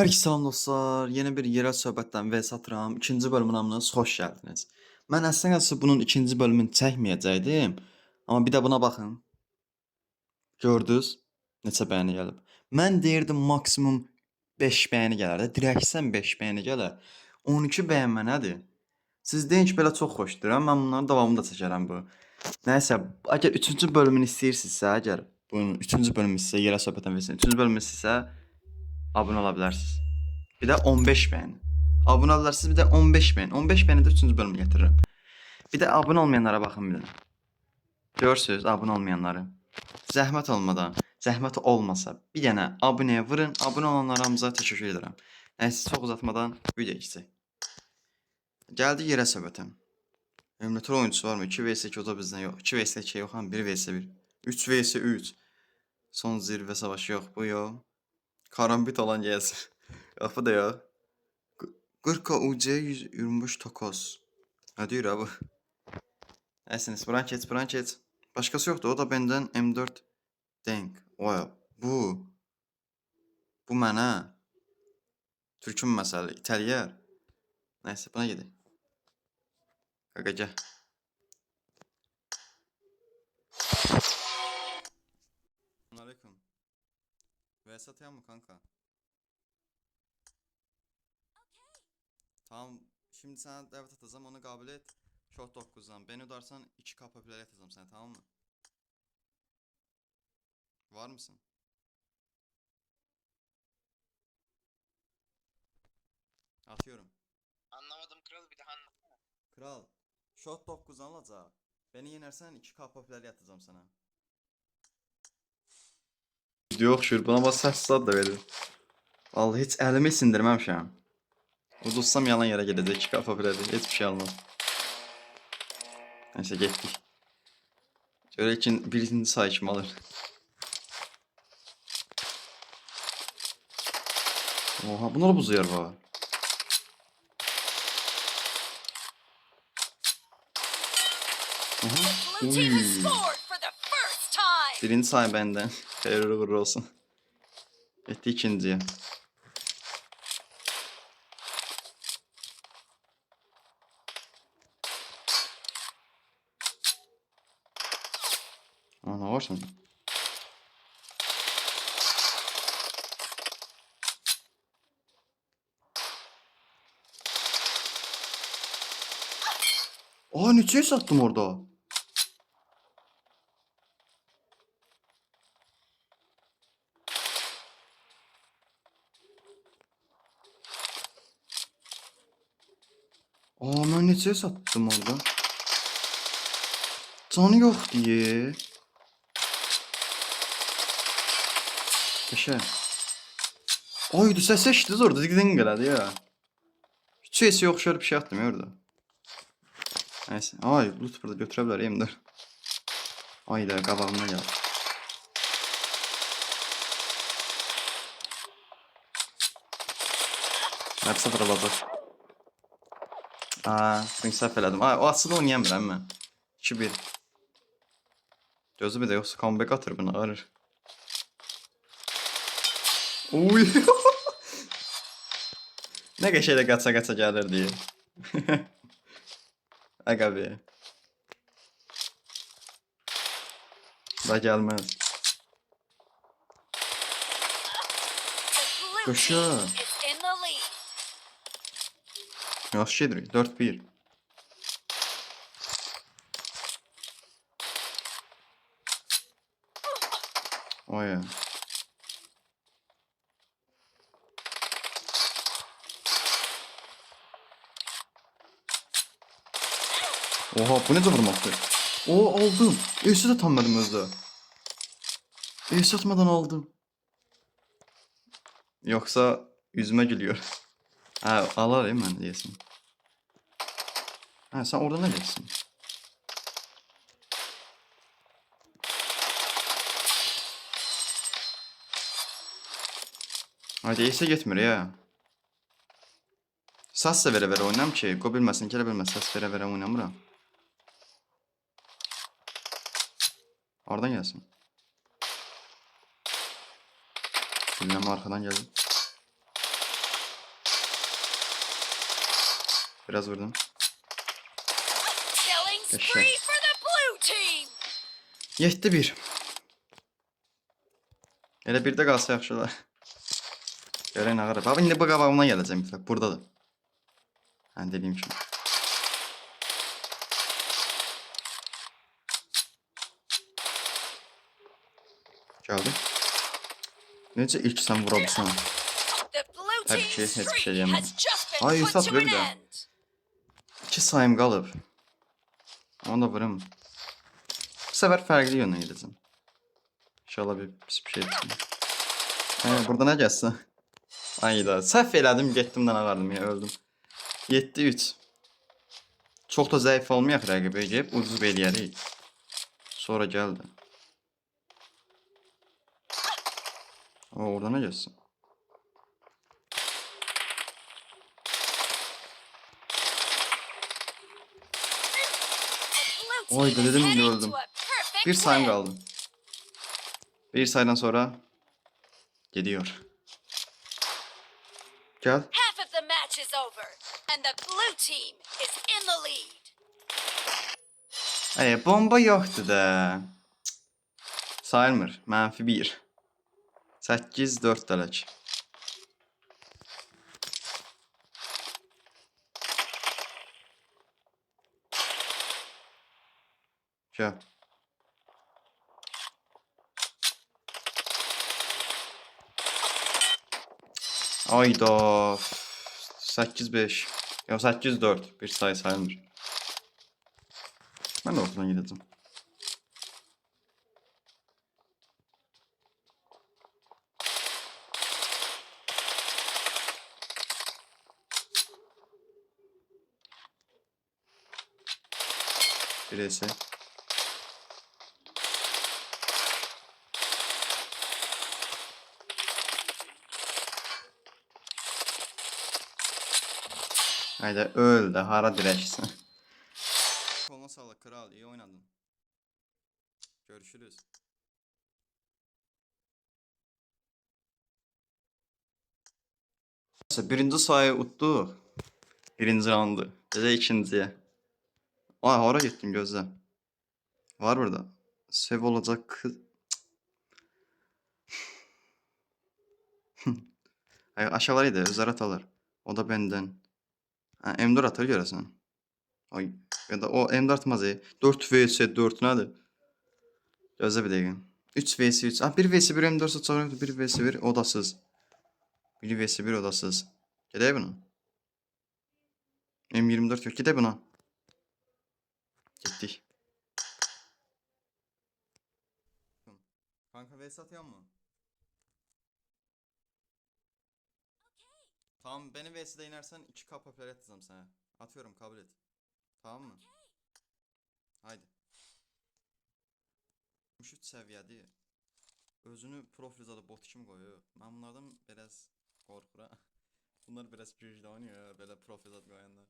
Herkese salam dostlar. Yeni bir yerel söhbətdən və satıram. İkinci bölümün hamınız xoş gəldiniz. Mən əslində bunun ikinci bölümünü çəkməyəcəkdim. Amma bir də buna baxın. Gördünüz? Neçə bəyəni gəlib. Mən deyirdim maksimum 5 bəyəni gələr də. Dirəksən 5 bəyəni gələr. 12 bəyənmə nədir? Siz deyin ki, belə çox xoşdur. Mən bunların davamını da çəkərəm bu. Nəysə, əgər 3-cü bölümünü istəyirsinizsə, əgər bunun 3-cü bölümü sizə yerel söhbətdən versin. 3-cü bölümü sizə abunə ola bilərsiniz. Bir də 15 bəyən. Abunə olarsınız, bir də 15 bəyən. 15 bəyəni də 3-cü bölümə gətiririm. Bir də abunə olmayanlara baxın bilin. Görürsüz abunə olmayanları. Zəhmət olmadan, zəhmət olmasa bir dənə abunəyə vurun. Abunə olanlara hamıza təşəkkür edirəm. Nəysə çox uzatmadan videoya keçək. Gəldi yerə söhbətə. Emülatör oyuncusu varmı? 2 vs 2 o da bizdən yox. 2 vs 2 yox, 1 vs 1. 3 vs 3. Son zirvə savaşı yox, bu yox. Karambit olan gəlsin. Qapı da yox. 40 UC 125 takas. Ne diyor abi? Neyse buran keç. Başkası yoktu. O da benden M4 denk. Oya bu. Bu mənə. Türk'ün məsələ. İtalyer. Neyse buna gidelim. Kaka gel. Aleyküm. VS atıyor mu kanka? Tamam. Şimdi sana davet atacağım. Onu kabul et. Shot 9'dan. Beni udarsan 2K popüler atacağım sana, tamam mı? Var mısın? Atıyorum. Anlamadım kral, bir daha anlat. Kral. Shot 9 alacaq. Beni yenersen 2K popüler atacağım sana. Yok şur bana bas səs da verir. Vallahi heç əlimi sindirməmişəm. Udursam yalan yerə gedəcək 2K popülerdir. Heç bir şey almaz. Neyse getdik. Görək ki birinci sayı kim alır. Oha bunlar buzuyor var. Uy. Birinci sayı benden. Hayırlı uğurlu olsun. Etti ikinciye. Ana var şimdi. Aa neçəyə sattım orada? Aa mən neçəyə sattım orada? Canı yox diye. Qəşəng. Oydu səs eşitdiniz orada digdən elədi ya. Hiç sesi yok, şöyle bir şey attım ya orada. Neyse. Ay loot burada götürebilir M4. Ayda qabağımdan gəldi. Hepsi fırladı. Aa, səhv elədim. Ay, o asılı oynayamıram mən. 2-1. Gözü bir də yoxsa comeback atır bunu, ağrır. Uy. Nə qəşənglə qaça-qaça gəlir deyə. Aga be. Da gəlməz. Qoşa. Yaxşı gedirik. 4-1. Oya. Oha bu necə vurmaqdır? O aldım. Esat atanmadım özdə. Esatmadan aldım. Yoksa yüzüme gülüyor. Ha alayım ben diyesin. Ha sen orada ne diyorsun? Hadi ise getmir ya. Səs də verə oynam ki, qoy bilməsin, gələ bilməz, səs verə oynamıram. Oradan gelsin. Bilmem arkadan geldi. Biraz vurdum. Killing Yaşa. spree for the blue team. 7-1. Elə bir də qalsa yaxşılar. Görək nə qədər. Bax indi bu qabağına gələcəm bir dəfə. Burdadır. Hə dediyim kimi. Gəldi. Necə ilk sən vura bilsən? The blue Tabii ki, team's hiçbir şey streak diyemem. has just been Ay, put Yusuf to bir an de. end. 2 sayım qalıb. Onu da vurum. Bu səfər fərqli yönə gedəcəm. İnşallah bir pis bir şey etməyim. Hə, burada nə gəlsin? Ayda, səhv elədim, getdim də ağardım ya, öldüm. 7-3. Çox da zəif olmayaq rəqibə gəlib, ucuz eləyərik. Sonra gəldi. O, orada nə gəlsin? Blue Oy, team is dedim heading öldüm. to a perfect Bir sayım win. qaldı. Bir saydan sonra gidiyor. Gel. Half of the match is over, and the blue team is in the lead. Bomba yoxdur da. Cık. Sayılmır. Mənfi 1. 8-4 dələk. Gel. Ayda. 8-5. Ya 8-4. Bir sayı sayılmır. Ben de ortadan gideceğim. Birisi. Haydi öl de hara direşsin. Koluna sağlık kral, iyi oynadın. Görüşürüz. Birinci sayı utduq. Birinci roundu. Gecə ikinciyə. Ay hara getdim gözlə. Var burada. Sev olacak kız. Ay aşağılarıydı, özləri atarlar. O da benden. Ha, M4 atar görəsən. Ay ya da o M4 atmaz. 4 vs 4 nədir? Gözlə bir dəqiqə. 3 vs 3. Ah 1 vs 1 M4 tutacaq. 1 vs 1 odasız. 1 vs 1 odasız. Gedək bunu. M24 yok. Gedək buna. Getdik. Kanka vs atıyor mu? Tamam beni vs'de inersen 2K popüler atacağım sana. Atıyorum kabul et. Tamam mı? Haydi. 3 səviyyədir. Özünü profil zadı bot kimi qoyuyor. Mən bunlardan biraz qorxuram. Bunlar biraz güclü oynuyor belə profil zad qoyanda.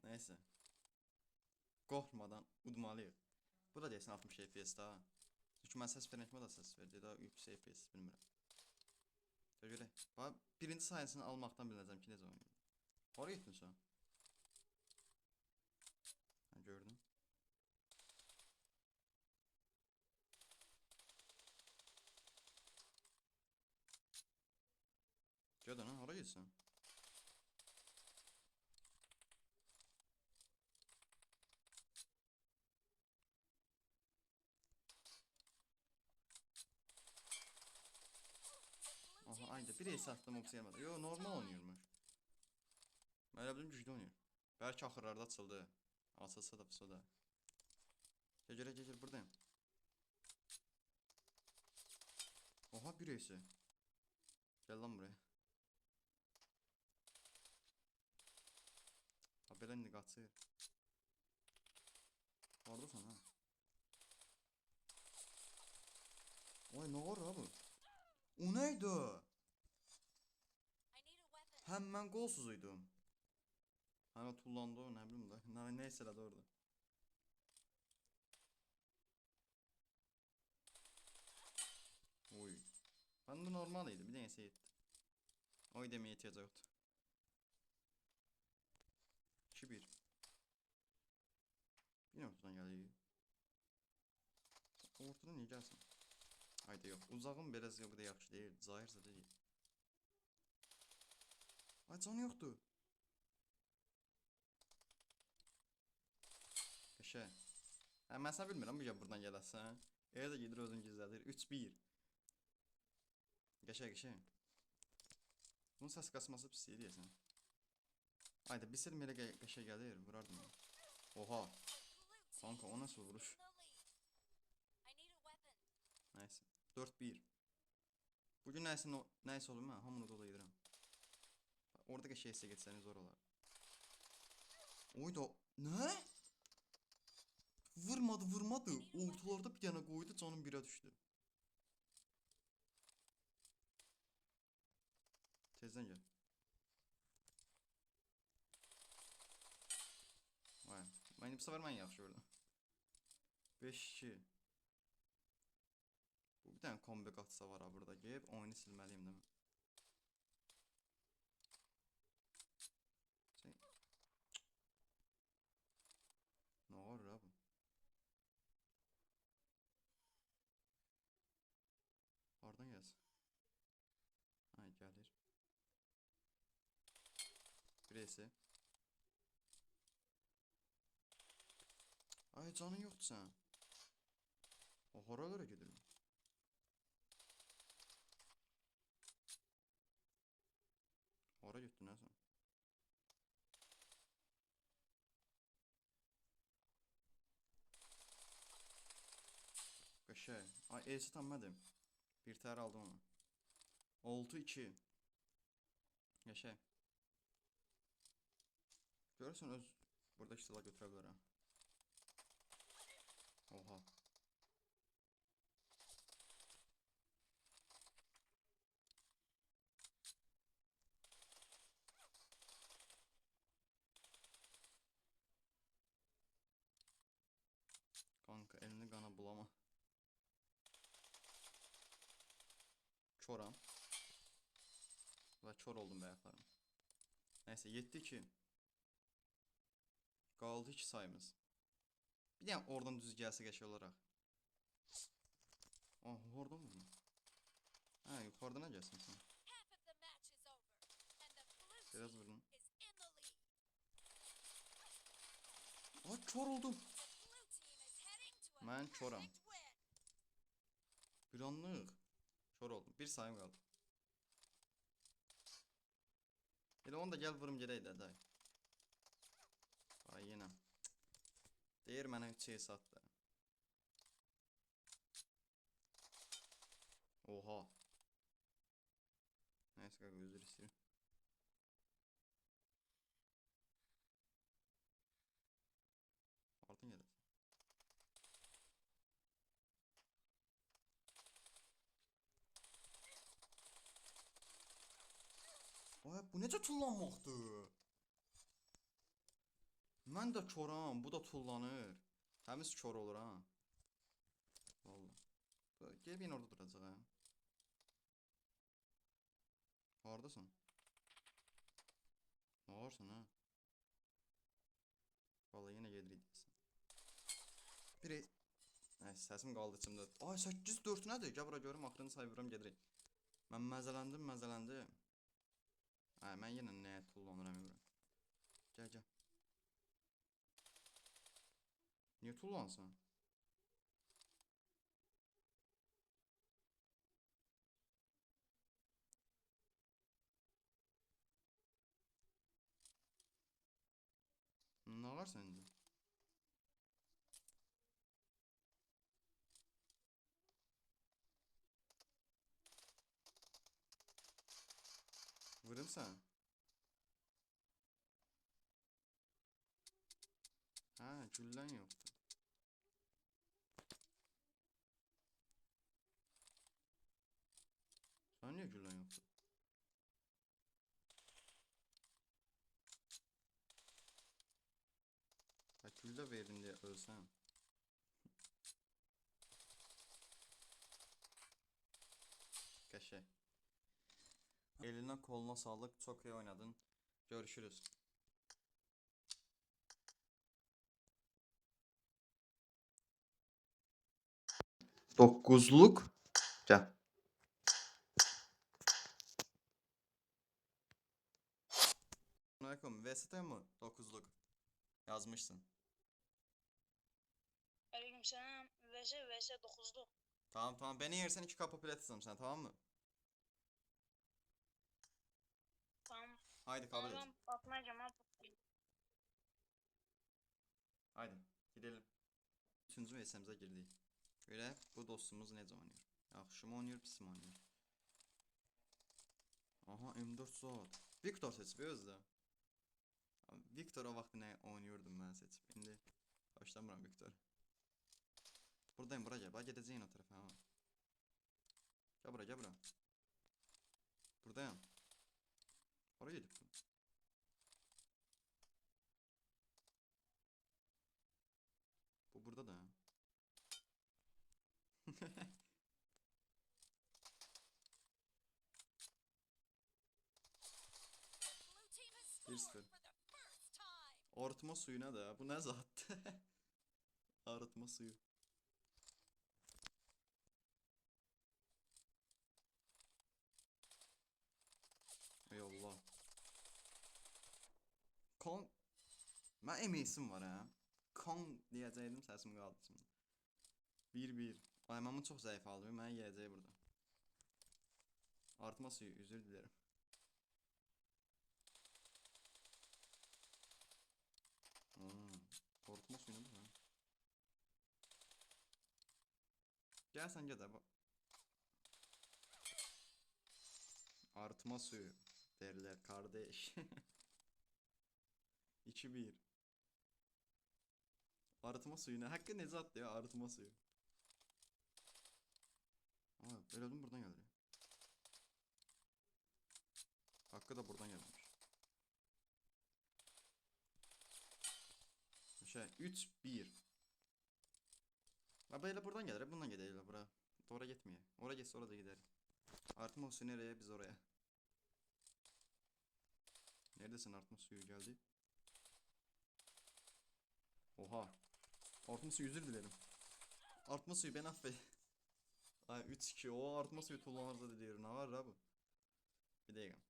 Neyse. Qorxmadan udmalıyıq. Bu da deyəsən 60 FPS daha. Çünki mən səs verməkmə də səs verdi. Daha yüksək FPS bilmirəm. Görək. Bax birinci sayısını almaqdan biləcəm ki necə oynayır. Hara getdin sən? Ha, gördüm. Gördün ha, hara getsən? Aha ayda bir es attım o gelmedi. Yo normal oynuyormuş. Ben öyle bildim güçlü oynuyor. Belki ahırlarda açıldı. Açılsa da pısa da. Gel buradayım. Oha bir esi. Gel lan buraya. Ha böyle indi qaçır. Oradasan ha. Oy ne var abi? O neydi? Hem ben golsuzuydum. Hani tullandı o ne bileyim da. Neyse de orada. Oy. Ben de normaliydi. Bir denese yetti. Oy demeye ihtiyaç yoktu. Ortada niyə gəlsin? Hayda yox. Uzağım biraz yox da yaxşı deyil. Zahirsə də deyil. Ay canı yoxdur. Qəşəng. Hə, mən sən bilmirəm bu gəl buradan gələsən. Elə də gedir özün gizlədir. 3-1. Qəşəng. Bunun səs qasması pis deyəsən. Hayda bir sır elə qəşəng gəlir. Vurardım mən. Oha. The blue team Kanka o nasıl is vuruş? in the lead. I need a weapon. Nəysə. 4-1. Bugün nəysə olur mən hamını dola edirəm. Orada qəşəng hissə getsəniz zor olar. Oyda. Nə? Vurmadı. Ortalarda bir dənə qoydu, canım birə düşdü. Tezdən gəl. Vay. Bu sefer mən yaxşı vurdum. 5-2. Bu bir dənə comeback atsa var ha burada. Gəlib oyunu silməliyim değil mi? Sen... Ne olur abi? Oradan gelsin. Ay gəlir. Birisi. Ay canın yoktu sen. O horalara gidelim. Ora gittin ha sen. Qəşəng. Ay E'si tanımadım. Bir tər aldım onu. 6-2. Qəşəng. Görürsən öz burada iştirak götürə bilərəm. Oha. Kanka elini qana bulama. Çoram. Və kör oldum bəyəklərim. Nəysə 7-2. Qaldı 2 sayımız. Bir dənə oradan düz gəlsə qəşəng olaraq. Ah, oradan mı? Ha, yuxarıdan nə gəlsin sən? Half of the match is over, and the blue Biraz team vurdum. is in the lead. Ay kör oldum. The blue team is heading to a Mən çoram. perfect win. Bir anlıq. Kör oldum. Bir sayım qaldı. Elə onu da gəl vurum gedək də day. Ay yenə. Deyir mənə 3 şey satdı. Oha. Nəysə qaqa özür istəyirəm. Ardın gəlir. Ay bu necə tullanmaqdır? Mən də koram, bu da tullanır. Təmiz kör olur ha. Vallahi. Gel bir orada duracaq ha. Hardasın? Ne varsın ha? Vallahi yine gelirik deyəsən. Biri... Nəysə, səsim qaldı içimdə. Ay 8-4 nədir? Gəl bura görüm, axırını sayıram gedirik. Mən məzələndim. Ay, mən yenə nəyə tullanıram bura? Gəl. Niyə tullansın? Ne var sende? Vurayım sen. Ha, güllen yoktu. Sen niye güllen yoktu? Ha, gülle verin diye ölsem. Qəşəng. Eline koluna sağlık. Çok iyi oynadın. Görüşürüz. 9'luk. Gəl. Aleyküm. VST mi? 9'luk. Yazmışsın. Aleykümselam. VS 9'lu. Tamam. Beni yersen 2K popüler etsem sen, tamam mı? Tamam. Haydi kabul et. Adam atmayacağım abi. Haydi gidelim. Üçüncü VS'mize girdik. Böyle bu dostumuz necə oynayır? Yaxşı mı oynayır, pis mi oynayır? Aha M4 saat. Viktor seçib özdə. Viktor o vaxt nə oynayırdım mən seçib. İndi başlamıram Viktor. Buradayım, bura gəl. Bax gedəcəyin o tərəfə ha. Gəl bura. Buradayım. Ora gedib. Bu burada da. Blue team has Bir scored sıfır. for the first time. Arıtma suyuna da. Bu ne zat? Arıtma suyu. Ey Allah. Kon... Mən emesim var ha. Kon deyəcəydim, səsim qaldı şimdi. 1-1. Aymamın çox zəif aldı. Mən yiyəcək burada. Artma suyu, üzür dilərim. Artma suyu nədir ha? Gəl sən gədə. Artma suyu derler kardeş. 2-1. Arıtma suyu ne? Hakkı Nezat ya, arıtma suyu. Aa, öldüm, buradan geldi. Hakkı da buradan gelmiş. Şey 3-1. Ha böyle buradan gelir, bundan gidelim bura. Doğru gitmiyor. Oraya geçse orada gider. Artma suyu nereye, biz oraya. Neredesin, artma suyu geldi. Oha. Artma suyu, özür dilerim. Artma suyu, ben affet. Ay 3-2, o artma suyu kullanırdı dediyorum. Ne var abi? Bir dakika.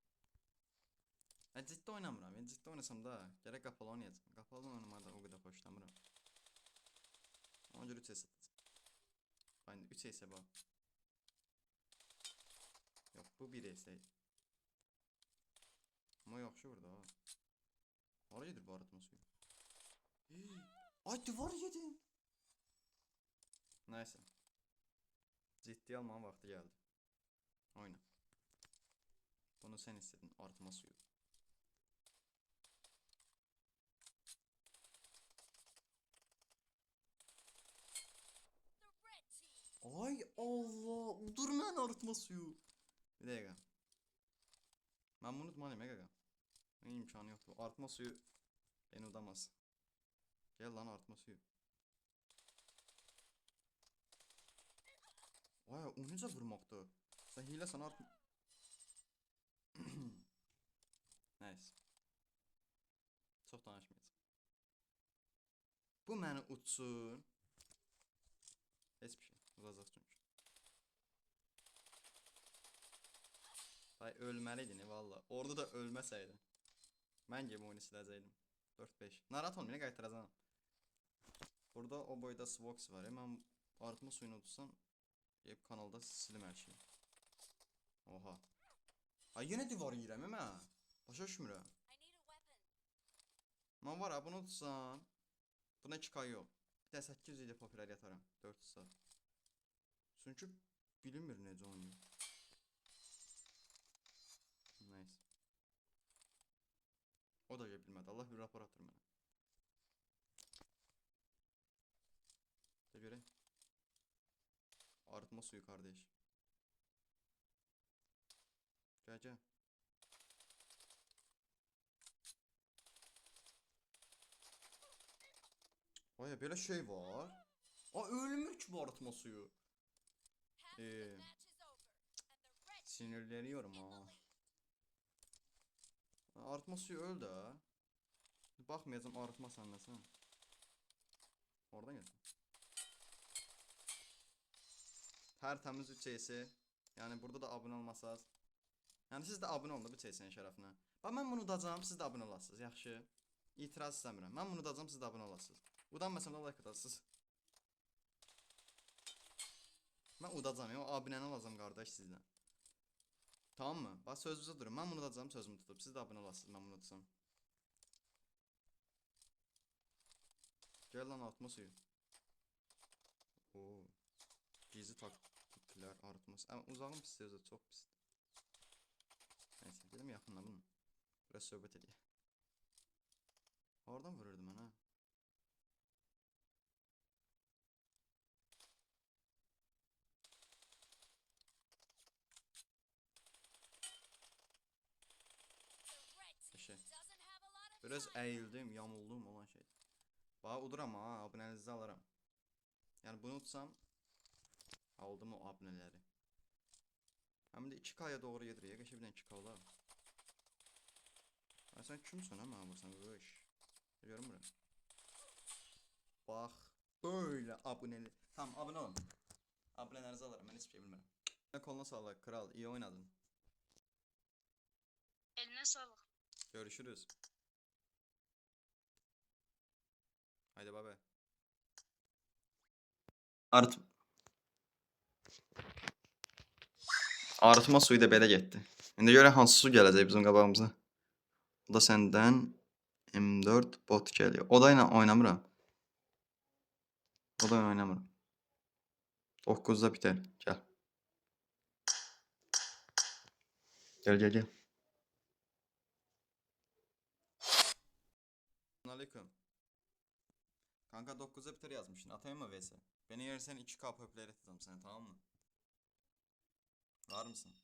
Ben ciddi oynamıram. Ben ciddi oynasam da gerek kapalı oynayacağım. Kapalı oynamada o kadar hoşlanmıram. Ona göre 3 hesap. Ben 3 hesap al. Yok, bu 1 hesap. Ama yaxşı vurdu ha. Hara gedir bu arıtma suyu? Ay duvar yedim. Neyse. Ciddi almanın vakti geldi. Oyna. Bunu sen istedin, artma suyu. The red team Ay Allah, dur mən arıtma suyu. Bir dakika. Ben bunu unutmalıyım gaga. İmkanı yoktu. Artma suyu beni udamaz. Gel lan artma suyu. Ay o necə vurmaqdı? Sən hile sana artma. Neyse. Çox danışmayacağım. Bu məni utsun. Heç bir şey. Uzacaq çünki. Ay ölməliydin valla. Orada da ölməsəydin. Mən game oyunu siləcəydim. 4-5. Narahat olmayın, qaytaracağam. Burada o boyda Svox var. Mən artma suyunu tutsam hep kanalda silim hər şeyi. Oha. Ay yenə divar yiyirəm mən. Başa düşmürəm. I need a weapon. Mən var ha, bunu tutsam. Buna 2K yox. Bir də 800 ilə popülər yatarım. 400 saat. Çünki bilinmir necə oynayır. Neyse. O da bilmədi. Allah bir rapor atır mənə. De görək. Arıtma suyu kardeş. Gel. Vay böyle şey var. Aa ölmür ki bu arıtma suyu. Half the match is over, and the red team Sinirleniyorum in the ha. lead. Arıtma suyu öldü ha. Bakmayacağım arıtma senden. Oradan gelsin. Tərtəmiz 3 CS. Yəni burada da abunə olmasaz. Yəni siz də abunə olun da bu CS-nin şərəfinə. Bax mən bunu udacağam, siz də abunə olasınız. Yaxşı. İtiraz istəmirəm. Mən bunu udacağam, siz də abunə olasınız. Udanmasam da like atasınız. Mən udacağam, ya, o abunəni alacağam qardaş sizdən. Tamam mı? Bax sözünüzə durun. Mən bunu udacağam, sözümü tutub. Siz də abunə olasınız, mən bunu udsam. Gəl lan atma suyu. Oo. Gizli taktiklər artmaz. Amma uzağım pis özü çox pisdir. Nəysə, gedim yaxınla bunu. Biraz söhbət edək. Oradan vururdu mən ha. The red team Şey. doesn't have a lot of Biraz time. əyildim, yamuldum olan şey. Bax uduram ha, abunənizi alaram. Yəni bunu utsam aldım o abunələri. Həm də 2K-ya doğru gedirik. Qəşəng bir dənə 2K olar. Ay sən kimsən ha mənə vursan qış? Görmürəm. Bax, böyle abunəli. Tamam, abunə olun. Abunələrinizi alaram, mən heç bir şey bilmirəm. Nə koluna sağlıq, kral, iyi oynadın. Eline sağlık. Görüşürüz. Haydi baba. Arıtma suyu da belə getdi. İndi görə hansı su gələcək bizim qabağımıza? Bu da səndən M4 bot gəlir. O da ilə oynamıram. O da ilə oynamıram. 9-da bitər. Gəl. Gəl. Aleyküm. Kanka 9'a biter yazmışsın. Atayım mı vs? Beni yersen 2K popüler edeceğim seni, tamam mı? Var mısın?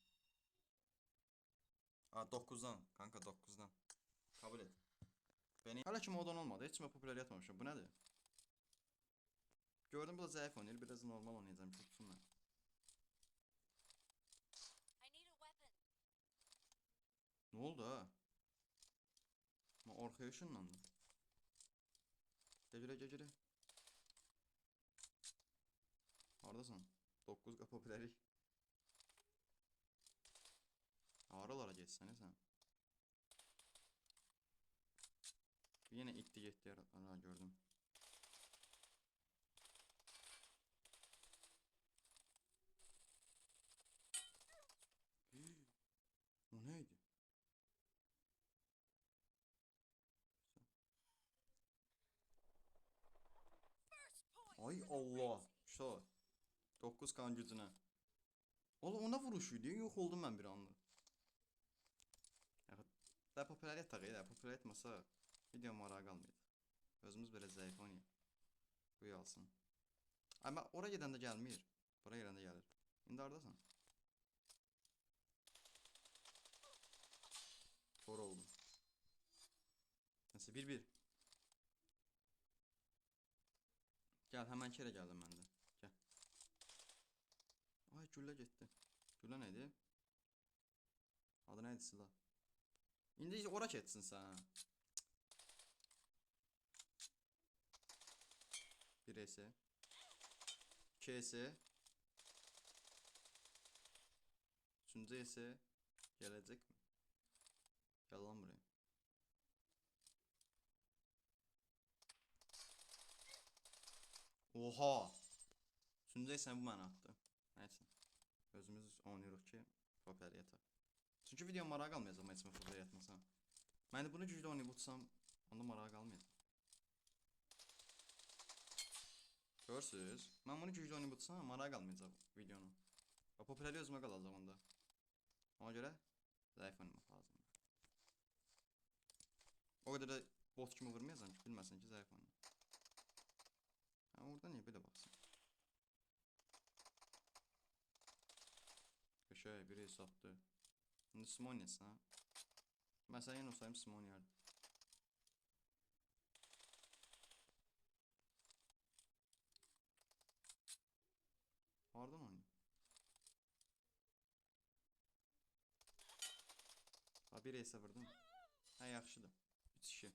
Aa 9'dan. Kanka 9'dan. Kabul et. Beni hala ki modon olmadı. Hiç mi popüler yatmamışım. Bu nedir? Gördüm bu da zayıf oynuyor. Biraz normal oynayacağım. Tutsun ben. I need a weapon. Ne oldu ha? Ma orkaya ışınlandı. Gecire. Haradasın? 9K popülerlik. Ağrılara geçsene sen. Yine itti gitti yaratlarına gördüm. O neydi? First point Ay for the Allah. red team. Şu 9 kan gücüne. Oğlum ona vuruşuydu. Yok oldum ben bir anda. Daha popüler yataq ya. Popüler etmasa video marağı qalmaydı. Özümüz belə zəif oynayaq. Quyu alsın. Amma ora gedəndə gəlmir. Bura gələndə gəlir. İndi hardasan? Kor oldum. Nəsə 1-1. Gəl, həmən kere gəldim mən də. Gəl. Ay güllə getdi. Güllə neydi? Adı neydi silah? İndi ora keçsin sən. 1 ese. 2 ese. 3 ese. Gələcək mi? Gəl lan buraya. Oha! 3 ese bu mənə atdı. Nəysə. Özümüz oynayırıq ki, popüler yataq. Çünki video marağı qalmayacaq mən heç popüler yatmasam. Mən də bunu güclü oynayıb utsam, onda marağı qalmayacaq. Görürsünüz? Mən bunu güclü oynayıb utsam, marağı qalmayacaq videonun. Və popülerliyi özümə qalacaq onda. Ona görə zəif oynamaq lazımdır. O qədər də bot kimi vurmayacam ki, bilməsin ki, zəif oynayır. Ha, orada niyə belə baxsın? Köşəyə biri satdı. İndi Simon yesin ha. Məsələn yenə olsayım Simon yerdim. Hardan oynayayım? Ha bir ese vurdum. Ha yaxşıdır. 3-2.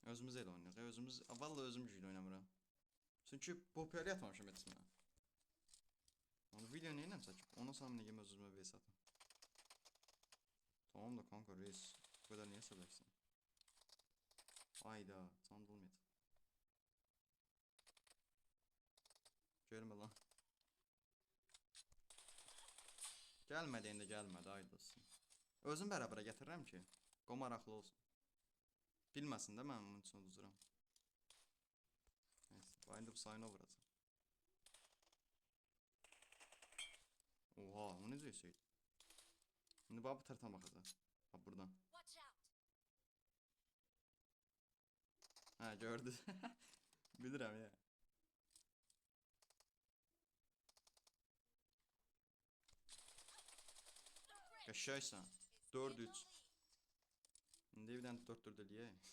Özümüz elə oynayırıq. Vallahi özüm güclü oynamıram. Çünki popüler yatmamışım etsinə. Onu video neyle çəkib? Ondan sonra nə gəmə özümə vs atım. Tamam da kanka reis. Bu kadar niye sebepsin? Ayda can dolmayacaq. Görmə lan. Gəlmədiyində gəlmədi aydılsın. Özüm bərabərə gətirirəm ki, o maraqlı olsun. Bilməsin də mən bunun üçün uzuram. Neyse, indi bu sayına vuracaq. Oha, o necə şeydi? İndi bax bu tərəfdən baxacaq. Bax buradan. Watch out. Hə, gördü. Bilirəm ya. Qəşəysən. 4-3. İndi bir dənə 4-4 eləyək.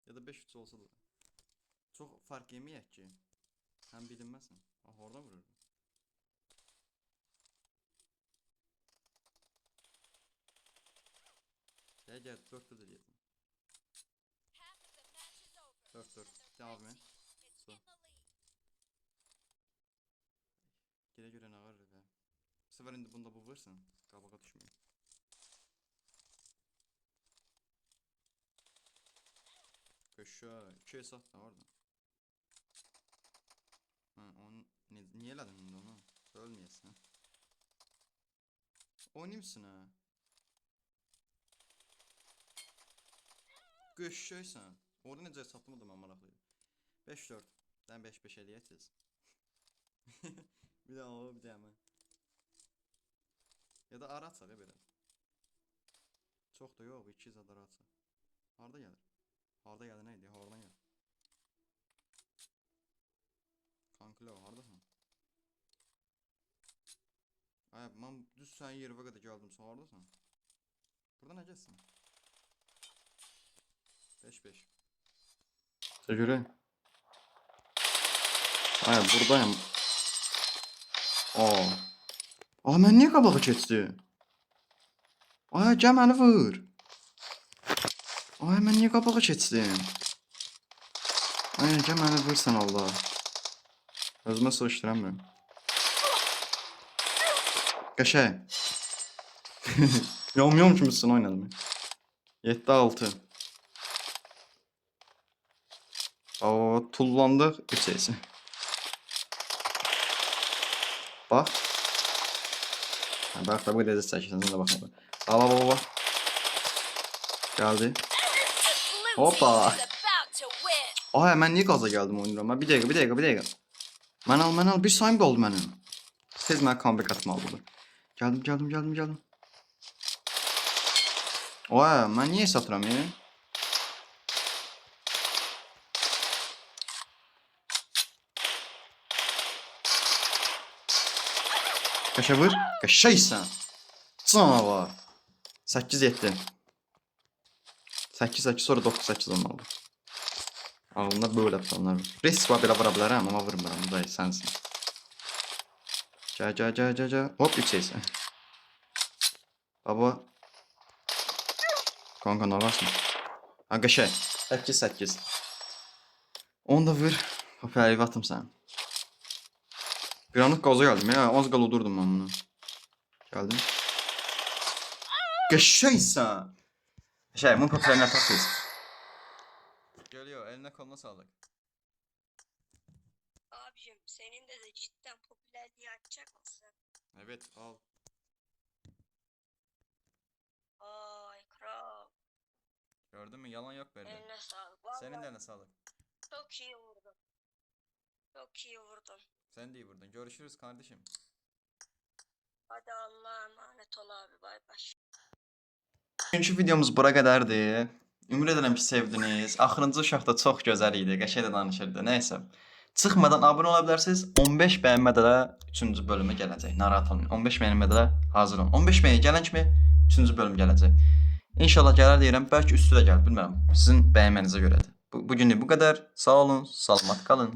Ya da 5-3 olsa da. Çox fark yeməyək ki. Həm bilinməsin. Ah, oradan vurur. Gəl 4-4 eləyəcəm. Half of the match is over. 4-4. And the Devam red et. team is So. in the lead. Girə görə nə var və. Bu sefer indi bunda bu vursun. Qabağa düşməyim. Köşə. 2 hesab da orada. Ha, onu niyə elədin indi onu? Ölməyəsən. Oynayımsın ha. Köşəysən. Orada necə hesablamı da mən maraqlıyım. 5-4. Dən 5-5 eləyəcəz. Bir də o, bir də mən. Ya da ara açaq ya belə. Çox da yox, 2 zad ara açaq. Harda gəlir? Harda gəlir nə idi? Hardan gəlir? Kanklo, hardasan? Ay, mən düz sənin yerə qədər gəldim, sən hardasan? Burada nə gəlsin? 5-5. Sən görək. Ay, buradayım. Aa. Aa, mən niyə qabağa keçdim? Ay, gəl məni vur. Ay, mən niyə qabağa keçdim? Ay, gəl məni vursan Allah. Özümə soruşduramıyorum. Qəşəy. Yom kimisin oynadım. 7-6. Oo, tullandıq 3 eysi. Bax. Bax da bu qədər çəkirsən, sən də baxma. Baba. Gəldi. Blue Hoppa. team is about to win. Ay, mən niyə qaza gəldim oynayıram? Bir dəqiqə. Mən al, bir sayım qaldı mənim. Siz mənə comeback atmalıdır. Gəldim. Ay, mən niyə satıram ya? Qəşə vur. Qəşəysən. Canavar. 8-7. 8-8 sonra 9-8 olmalı. Ağlımda böyle planlar var. Risk var belə vura bilərəm, amma vurmuram. Bu da sənsin. Gəl. Hop 3 eysən. Baba. Kanka nə varsın? Ha, qəşəy. 8-8. Onu da vur. Hop, əlivi atım sən. Bir anlıq qaza gəldim ya. Az qal udurdum mən bunu. Gəldim. Qəşəysən. Qəşəy, bunun popülərinə tapıyız. Geliyor, eline koluna sağlık. Abicim senin de cidden popülerliği açacak mısın? Evet, al. Ay kral. Gördün mü? Yalan yok böyle. Eline sağlık. Vallahi Senin de eline sağlık. çok iyi vurdun. Çok iyi vurdun. Sen de iyi vurdun. Görüşürüz kardeşim. Hadi Allah'a emanet ol abi. Bay bay. Bugünkü videomuz bura qədərdir. Ümid edirəm ki, sevdiniz. Axırıncı uşaq da çox gözəl idi. Qəşəng də danışırdı. Nəysə. Çıxmadan abunə ola bilərsiniz. 15 bəyənmədə də 3-cü bölümü gələcək. Narahat olmayın. 15 bəyənmədə də hazır olun. 15 bəyən gələn kimi 3-cü bölüm gələcək. İnşallah gələr deyirəm. Bəlkə üstü də gəlir, bilmirəm. Sizin bəyənmənizə görədir. Bugünlük bu qədər. Sağ olun, salamat qalın.